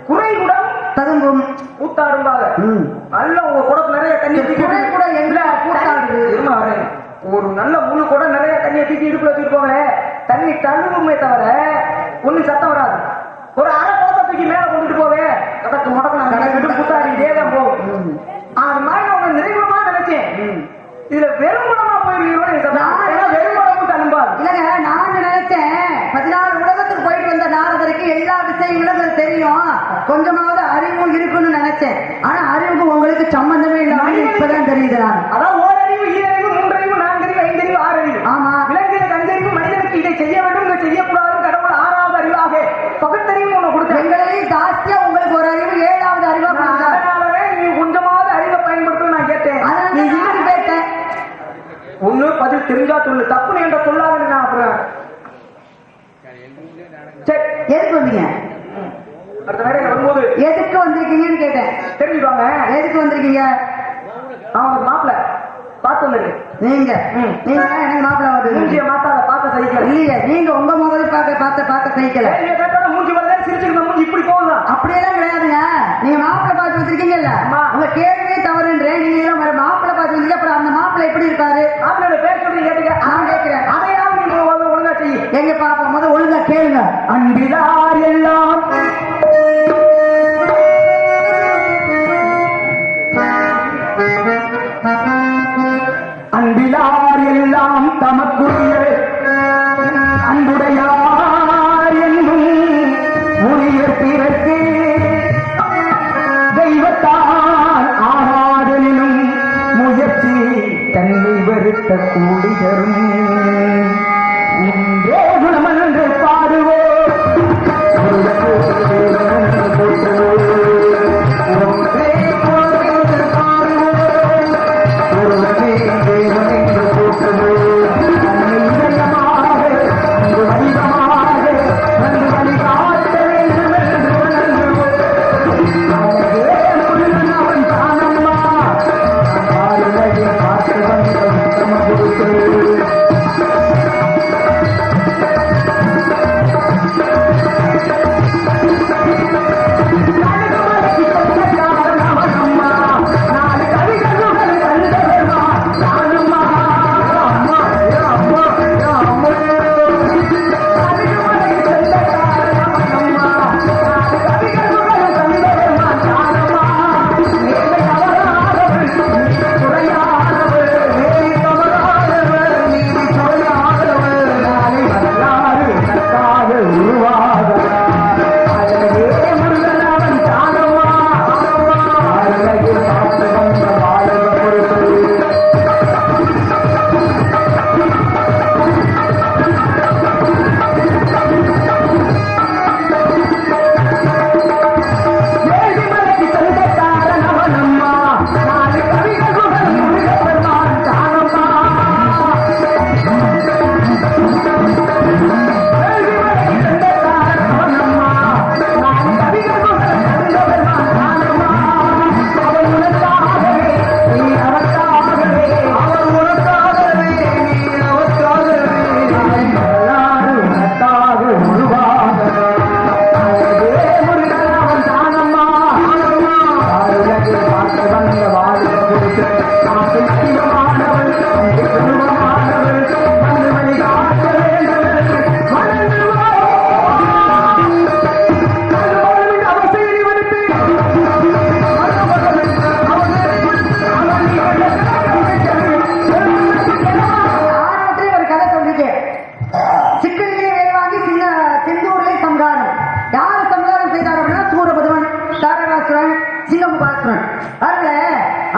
குறைகுடம் ததும்பும், கூத்தாடும்பாங்க. நல்ல உங்க குடத்துல நிறைய தண்ணி கூட எங்க கூத்தாடுது? ஒரு நல்ல முழு கூட நிறைய தண்ணியை தூக்கி இடுப்புல வச்சுட்டு போங்க, தண்ணி தழுவுமே தவிர ஒண்ணு சத்தம் வராது. ஒரு அரை குடத்தை தூக்கி மேல கொண்டுட்டு போவே கடக்கு முடக்கு கூத்தாடி இதேதான் போகும். அது மாதிரி நான் உங்க நிறைகுடமா நினைச்சேன். இதுல வெறுங்குடமா போயிருக்கீங்க. வெறுங்குடமும் தழும்பாது இல்லங்க. நான் நினைச்சேன் 14 உலகத்துக்கு போயிட்டு வந்த நாரதருக்கு எல்லா விஷயங்களும் தெரியும், கொஞ்சமாவது அறிவும் இருக்குன்னு நினைச்சேன். ஆனா அறிவுக்கு உங்களுக்கு சம்பந்தமே இல்லாம இப்பதான் தெரியுது. அதான் ஓரறிவு, ஈரறிவு, மூன்றறிவு, நான்கறிவு, ஐந்தறிவு, ஆறறிவு. ஆமா, விலங்கிற்கு அஞ்சறிவு, மனிதனுக்கு இதை செய்ய வேண்டும், இதை செய்யக்கூடாது. கடவுள் 6வது அறிவாக பகுத்தறிவு ஒண்ணு கொடுத்த. எங்களையும் ஜாஸ்தியா உங்களுக்கு ஒரு அறிவு 7வது அறிவா கொடுத்தார். அதனாலவே நீ கொஞ்சமாவது அறிவை பயன்படுத்த நான் கேட்டேன். நீ இன்னும் கேட்டேன். ஒண்ணு பதில் தெரிஞ்சா சொல்லு, தப்பு என்ற சொல்லாத. நான் அப்புறம் எதுக்கு வந்தீங்க? அடுத்த வேலையில வரும்போது எதுக்கு வந்திருக்கீங்கன்னு கேட்டேன். தெரிஞ்சுக்குவாங்க. எதுக்கு வந்திருக்கீங்க? அவன் மாப்பிள்ள பார்த்து வந்துருக்கு. நீங்க எனக்கு மாப்பிள்ள வருது. மூஞ்சிய மாத்தாத பார்க்க சகிக்கல. இல்லையே, நீங்க உங்க முதல் பார்க்க சகிக்கல. நீங்க கேட்டா மூஞ்சி வரல சிரிச்சுக்கிற மூஞ்சி இப்படி போகுதான். அப்படியெல்லாம் கிடையாதுங்க. நீங்க மாப்பிள்ள பார்த்து வச்சிருக்கீங்கல்ல, உங்க கேள்வியே தவறுன்றேன். நீங்க எல்லாம் மாப்பிள்ள பார்த்து வந்தீங்க, அப்புறம் அந்த மாப்பிள்ள எப்படி இருக்காரு? மாப்பிள்ளையோட பேர் சொல்லி கேட்டுக்க. நான் கேட்கிறேன். அதையாவது நீங்க ஒழுங்கா செய்ய. எங்க பாப்பா முதல் ஒழுங்கா கேளுங்க. அன்பிலார் எல்லாம் அன்பிலார் எல்லாம் தமக்குரிய அன்புடையார் என்னும் உரிய பிறகு தெய்வத்தால் ஆகாதலிலும் முயற்சி தன்னை வருத்த கூடி தரும். இன்றே குணமன்று பாடுவோம்.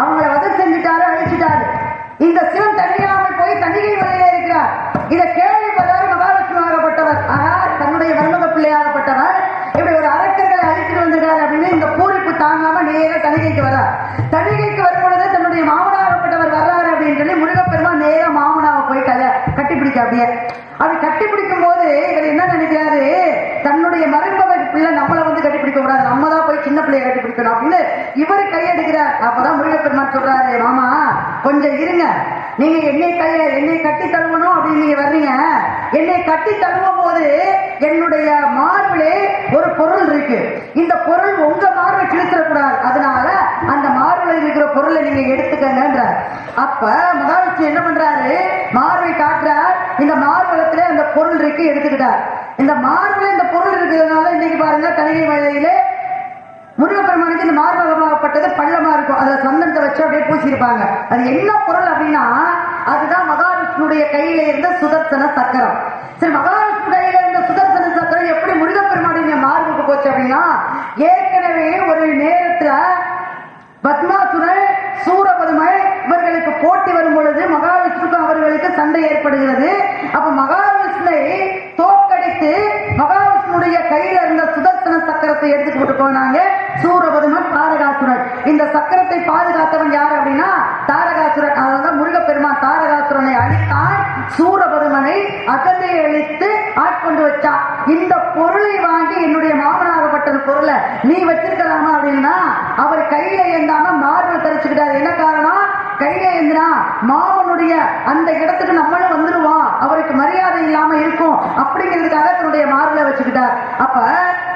அவங்களை வதம் செஞ்சுட்டாரு, அழிச்சிட்டாரு. இந்த சிவன் தனியாமல் போய் தணிகை வரையில இருக்கிறார். இதை கேள்விப்பட்டாரு மகாலட்சுமி ஆகப்பட்டவர். ஆனால் தன்னுடைய மருமக பிள்ளையாகப்பட்டவர் இப்படி ஒரு அரக்கர்களை அழித்துட்டு வந்திருக்காரு அப்படின்னு இந்த பூரிப்பு தாங்காம நேர தணிகைக்கு வர்றார். தணிகைக்கு வரும்பொழுது தன்னுடைய மாமனாகப்பட்டவர் வர்றாரு அப்படின்னு சொல்லி முருகப்பெருமான் நேர மாமனாவை போய் கட்டிப்பிடிக்க. அப்படியே அது கட்டிப்பிடிக்கும் போது இவர் என்ன நினைக்கிறாரு, தன்னுடைய மருமக பிள்ளை நம்மளை வந்து கட்டிப்பிடிக்க கூடாது, நம்ம தான் போய் சின்ன பிள்ளைய கட்டிப்பிடிக்கணும் அப்படின்னு இவர் கையெடுக்கிறார். அப்பதான் முருகப்பெருமான் சொல்றாரு, மாமா கொஞ்சம் இருங்க, நீங்க என்னை கட்டி தழுவணும் அப்படின்னு நீங்க வர்றீங்க. என்னை கட்டி தழுவும் போது என்னுடைய மார்பிலே ஒரு பொருள் இருக்கு. இந்த பொருள் உங்க மார்பை கிழிச்சிடக்கூடாது, அதனால அந்த மார்பில் இருக்கிற பொருளை நீங்க எடுத்துக்கங்கன்றார். அப்ப மகாலட்சுமி என்ன பண்றாரு, மார்பை காட்டுறார். இந்த மார்பகத்துல அந்த பொருள் இருக்கு, எடுத்துக்கிட்டார். இந்த மார்பில் இந்த பொருள் இருக்கிறதுனால இன்னைக்கு பாருங்க தணிகை வேளையிலே முருகப்பெருமானுக்கு இந்த மார்பகமாகப்பட்டது பள்ளமா இருக்கும். அதுல சந்தனத்தை வச்சு அப்படியே பூசியிருப்பாங்க. அது என்ன பொருள் அப்படின்னா அதுதான் மகாவிஷ்ணுடைய கையில இருந்த சுதர்சன சக்கரம். சரி, மகாவிஷ்ணு கையில இருந்த சுதர்சன சக்கரம் எப்படி முருகப்பெருமானுடைய மார்புக்கு போச்சு அப்படின்னா, ஏற்கனவே ஒரு நேரத்துல பத்மாசுரன் சூரபதுமை இவர்களுக்கு போட்டி வரும் பொழுது மகாவிஷ்ணுக்கு அவர்களுக்கு சண்டை ஏற்படுகிறது. அப்ப மகாவிஷ்ணை தோற்கடித்து மகாவிஷ்ணுடைய கையில இருந்த சுதர்சன சக்கரத்தை எடுத்துட்டு போட்டு போனாங்க சூரபதுமன் தாரகாசுரன். இந்த சக்கரத்தை பாதுகாத்தவன் யார் அப்படின்னா தாரகாசுரன். அதான் முருகப்பெருமான் தாரகாசுரனை அழித்தான், சூரபதுமனை அகந்தை அழித்து ஆட்கொண்டு வச்சான். இந்த பொருளை வாங்கி என்னுடைய மாமனாகப்பட்ட பொருளை நீ வச்சிருக்கலாமா அப்படின்னா அவர் கையில ஏந்தாம மார்பில் தரிச்சுக்கிட்டாரு. என்ன காரணம்? கையில ஏந்தினா மாமனுடைய அந்த இடத்துக்கு நம்மளும் வந்துடுவோம், அவருக்கு மரியாதை இல்லாம இருக்கும் அப்படிங்கிறதுக்காக தன்னுடைய மார்பில வச்சுக்கிட்டார். அப்ப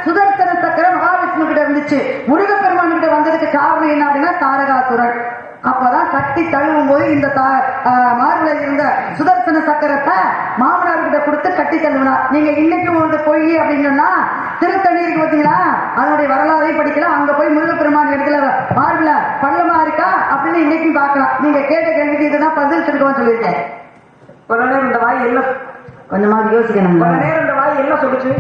சுதர்சன சக்கரம் மகாவிஷ்ணு கிட்ட இருந்துச்சு. முருகப்பெருமான் கிட்ட வந்ததுக்கு காரணம் என்ன அப்படின்னா தாரகாசுரன். அப்பதான் கட்டி தழுவும் போது இந்த மார்பில இருந்த சுதர்சன சக்கரத்தை மாமனார் கிட்ட கொடுத்து கட்டி தழுவினார். நீங்க இன்னைக்கு உங்களுக்கு பொய் அப்படின்னு சொன்னா திருத்தணி இருக்கு பாத்தீங்களா, அதனுடைய வரலாறையும் படிக்கலாம். அங்க போய் முருகப்பெருமான் இடத்துல மார்பில பள்ளமா இருக்கா அப்படின்னு இன்னைக்கும் பார்க்கலாம். நீங்க கேட்ட கேள்விக்கு இதுதான் பதில் சொல்லுவோம் சொல்லியிருக்கேன். கொஞ்ச நேரம் இந்த வாய் என்ன கொஞ்சமாவது யோசிக்கணும். கொஞ்ச நேரம் இந்த வாய் என்ன சொல்லுச்சு?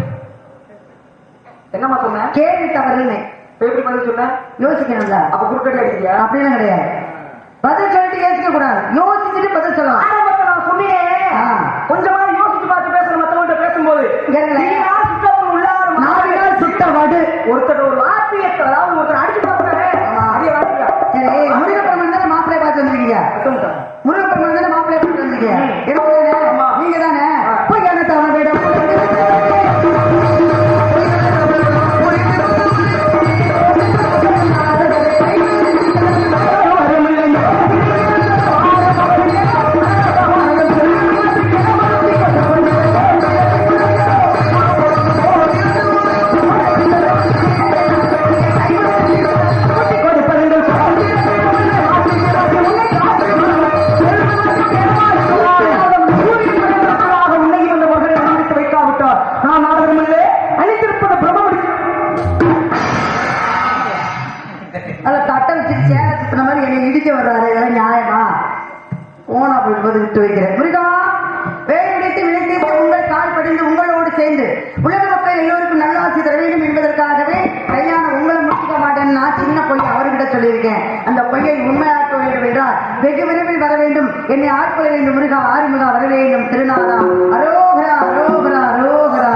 என்னமா சொன்ன? கேள்வி தவறுன்னு எப்படி பதில் சொன்ன? யோசிக்கணும்ல. அப்ப குறுக்கடி அடிச்சியா? அப்படிலாம் கிடையாது. பதில் சொல்லிட்டு யோசிக்க கூடாது, யோசிச்சுட்டு பதில் சொல்லலாம். ஆரம்பத்தை நான் சொன்னேன், கொஞ்சமா யோசிச்சு பார்த்து பேசணும். மத்தவங்கள்ட்ட பேசும்போது சுட்ட வடு ஒருத்தர் ஒரு வார்த்தையத்தை, அதாவது ஒருத்தர் அடிச்சு பார்க்கறாரு, அதே வார்த்தையா? சரி, முருகப்பெருமான் தானே மாப்பிள்ளை பார்த்து வந்திருக்கீங்க. முருகப்பெருமான் தானே மாப்பிள்ளை பார்த்து வந்திருக்கீங்க. நீங்க தானே போய் என்ன தவணை விட விட்டு வைக்கிறேன். முருகா, வேலைத்து விளைத்து உங்கள் கால் படிந்து உங்களோடு சேர்ந்து உலக மக்கள் எல்லோருக்கும் நல்லாசி தர வேண்டும் என்பதற்காகவே கல்யாணம் உங்களை முடிச்சுக்க மாட்டேன். நான் சின்ன பொய் அவர்கிட்ட சொல்லியிருக்கேன். அந்த பொய்யை உண்மையாக்க வேண்டும் என்றால் வெகு விரைவில் வர வேண்டும், என்னை ஆட்கொள்ள வேண்டும். முருகா, ஆறுமுகா வர வேண்டும். திருநாளா அரோகரா அரோகரா அரோகரா.